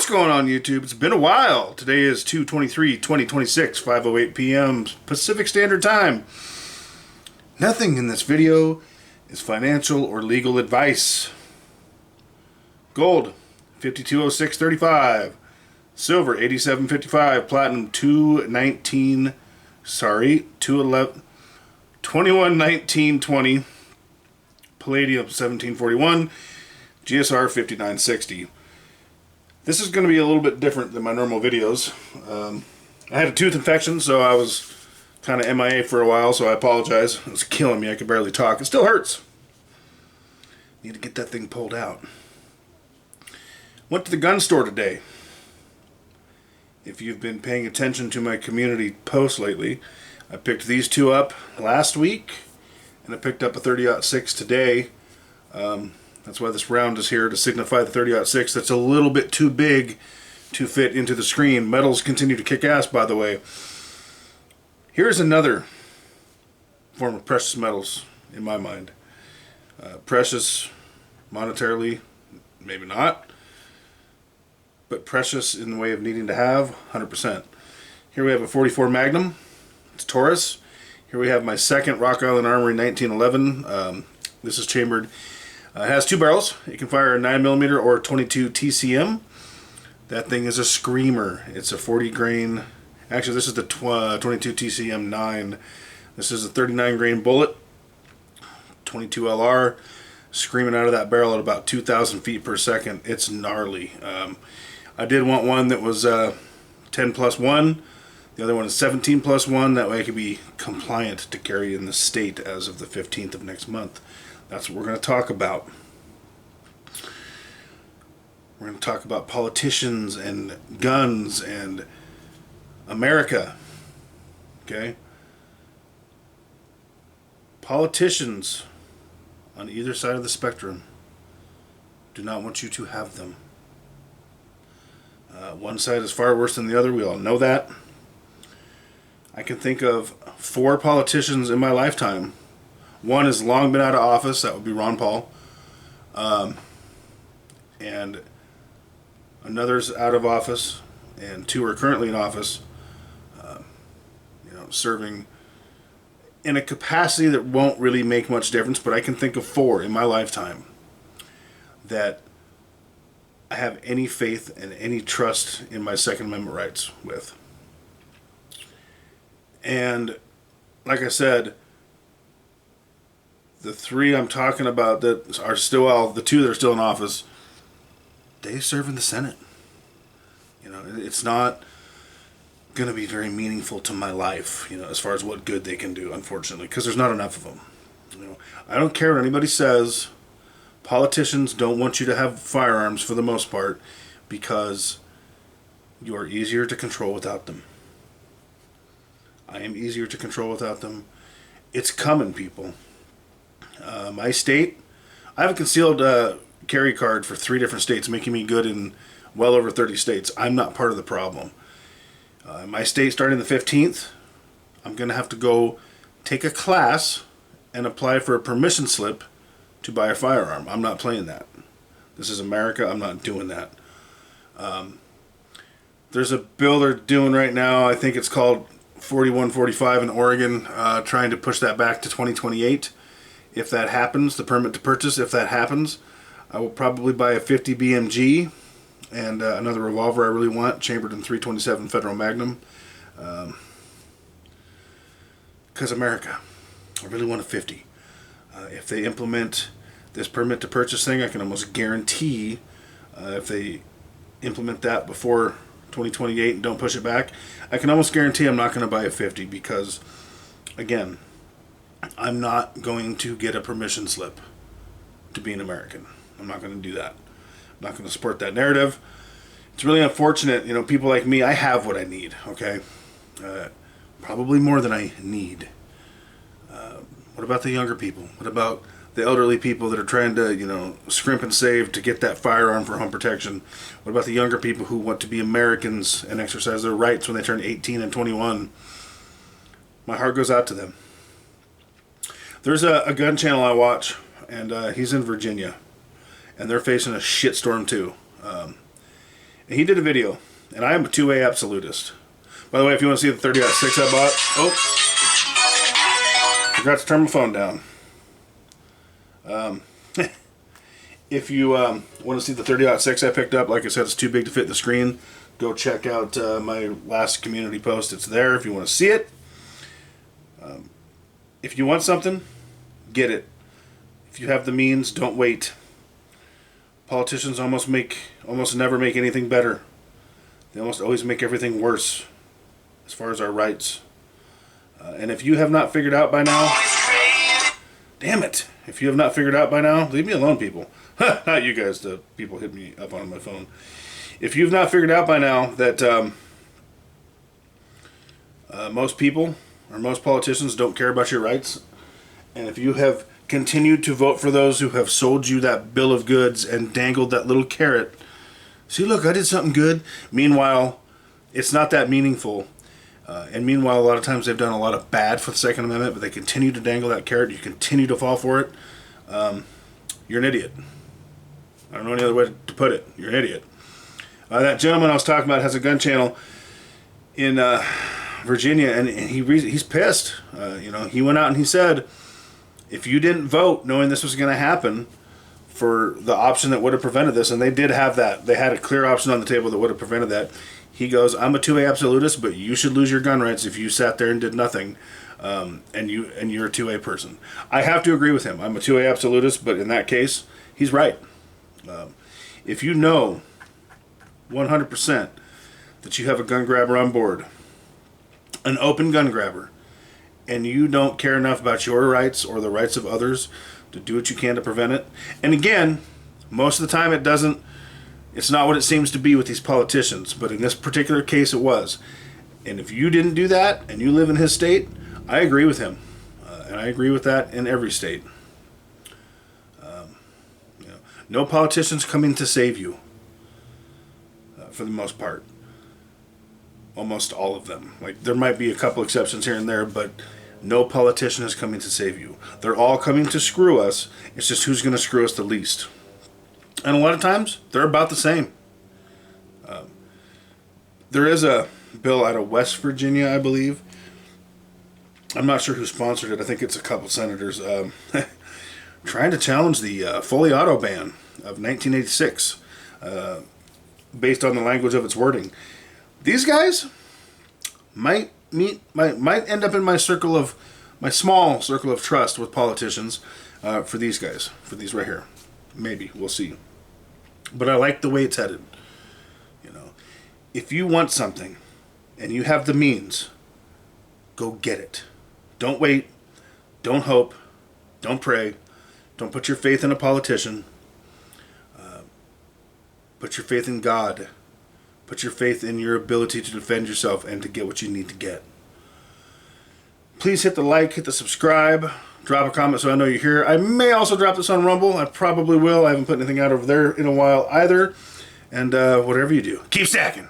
What's going on, YouTube? It's been a while. Today is 2/23/2026, 5:08 p.m. Pacific Standard Time. Nothing in this video is financial or legal advice. Gold, 5206.35. Silver, 87.55. Platinum, 2119.20. Palladium, 1741. GSR, 5960. This is going to be a little bit different than my normal videos. I had a tooth infection, so I was kind of MIA for a while, so I apologize. It was killing me. I could barely talk. It still hurts. Need to get that thing pulled out. Went to the gun store today. If you've been paying attention to my community posts lately, I picked these two up last week, and I picked up a 30-06 today. That's why this round is here, to signify the 30-06. That's a little bit too big to fit into the screen. Metals continue to kick ass, by the way. Here's another form of precious metals, in my mind. Precious monetarily, maybe not. But precious in the way of needing to have, 100%. Here we have a 44 Magnum. It's Taurus. Here we have my second Rock Island Armory 1911. This is chambered. It has two barrels. It can fire a 9mm or 22 TCM. That thing is a screamer. It's a 40 grain. Actually, this is the 22 TCM 9. This is a 39 grain bullet. 22 LR. Screaming out of that barrel at about 2,000 feet per second. It's gnarly. I did want one that was 10+1. The other one is 17+1. That way I could be compliant to carry in the state as of the 15th of next month. That's what we're going to talk about. We're going to talk about politicians and guns and America. Okay? Politicians on either side of the spectrum do not want you to have them. One side is far worse than the other. We all know that. I can think of 4 politicians in my lifetime. One has long been out of office. That would be Ron Paul. And another's out of office. And 2 are currently in office. Serving in a capacity that won't really make much difference. But I can think of 4 in my lifetime that I have any faith and any trust in my Second Amendment rights with. And like I said, the 3 I'm talking about that are still, well, the 2 that are still in office, they serve in the Senate. It's not going to be very meaningful to my life, as far as what good they can do, unfortunately, because there's not enough of them. I don't care what anybody says. Politicians don't want you to have firearms for the most part because you are easier to control without them. I am easier to control without them. It's coming, people. My state, I have a concealed carry card for 3 different states, making me good in well over 30 states. I'm not part of the problem. My state, starting the 15th, I'm going to have to go take a class and apply for a permission slip to buy a firearm. I'm not playing that. This is America. I'm not doing that. There's a bill they're doing right now. I think it's called 4145 in Oregon, trying to push that back to 2028. If that happens, the permit to purchase, if that happens, I will probably buy a 50 BMG and another revolver I really want, chambered in .327 Federal Magnum. Because America, I really want a 50. If they implement this permit to purchase thing, I can almost guarantee if they implement that before 2028 and don't push it back, I can almost guarantee I'm not going to buy a 50 because, again, I'm not going to get a permission slip to be an American. I'm not going to do that. I'm not going to support that narrative. It's really unfortunate, people like me, I have what I need, okay? Probably more than I need. What about the younger people? What about the elderly people that are trying to, scrimp and save to get that firearm for home protection? What about the younger people who want to be Americans and exercise their rights when they turn 18 and 21? My heart goes out to them. There's a gun channel I watch, and he's in Virginia, and they're facing a shitstorm too. And he did a video, and I am a two-way absolutist. By the way, if you want to see the 30-06 I bought, forgot to turn my phone down. If you want to see the 30-06 I picked up, like I said, it's too big to fit the screen. Go check out my last community post. It's there if you want to see it. If you want something, get it. If you have the means, don't wait. Politicians almost never make anything better. They almost always make everything worse as far as our rights. And if you have not figured out by now, damn it. If you have not figured out by now, leave me alone, people. Not you guys, the people hit me up on my phone. If you've not figured out by now that most people or most politicians don't care about your rights, and if you have continued to vote for those who have sold you that bill of goods and dangled that little carrot, see, look, I did something good. Meanwhile, it's not that meaningful. And meanwhile, a lot of times they've done a lot of bad for the Second Amendment, but they continue to dangle that carrot. You continue to fall for it. You're an idiot. I don't know any other way to put it. You're an idiot. That gentleman I was talking about has a gun channel in Virginia, and he's pissed. He went out and he said, if you didn't vote knowing this was going to happen for the option that would have prevented this, and they did have that. They had a clear option on the table that would have prevented that. He goes, I'm a two-way absolutist, but you should lose your gun rights if you sat there and did nothing, and you're a two-way person. I have to agree with him. I'm a two-way absolutist, but in that case, he's right. If you know 100% that you have a gun grabber on board, an open gun grabber, and you don't care enough about your rights or the rights of others to do what you can to prevent it, and again, most of the time it's not what it seems to be with these politicians, but in this particular case it was. And if you didn't do that and you live in his state, I agree with him. And I agree with that in every state. No politicians coming to save you, for the most part. Almost all of them. Like, there might be a couple exceptions here and there, but no politician is coming to save you. They're all coming to screw us. It's just who's going to screw us the least. And a lot of times, they're about the same. There is a bill out of West Virginia, I believe. I'm not sure who sponsored it. I think it's a couple senators trying to challenge the fully auto ban of 1986 based on the language of its wording. These guys might end up in my small circle of trust with politicians for these guys, for these right here. Maybe. We'll see. But I like the way it's headed. If you want something and you have the means, go get it. Don't wait. Don't hope. Don't pray. Don't put your faith in a politician. Put your faith in God. Put your faith in your ability to defend yourself and to get what you need to get. Please hit the like, hit the subscribe, drop a comment so I know you're here. I may also drop this on Rumble. I probably will. I haven't put anything out over there in a while either. And whatever you do, keep stacking.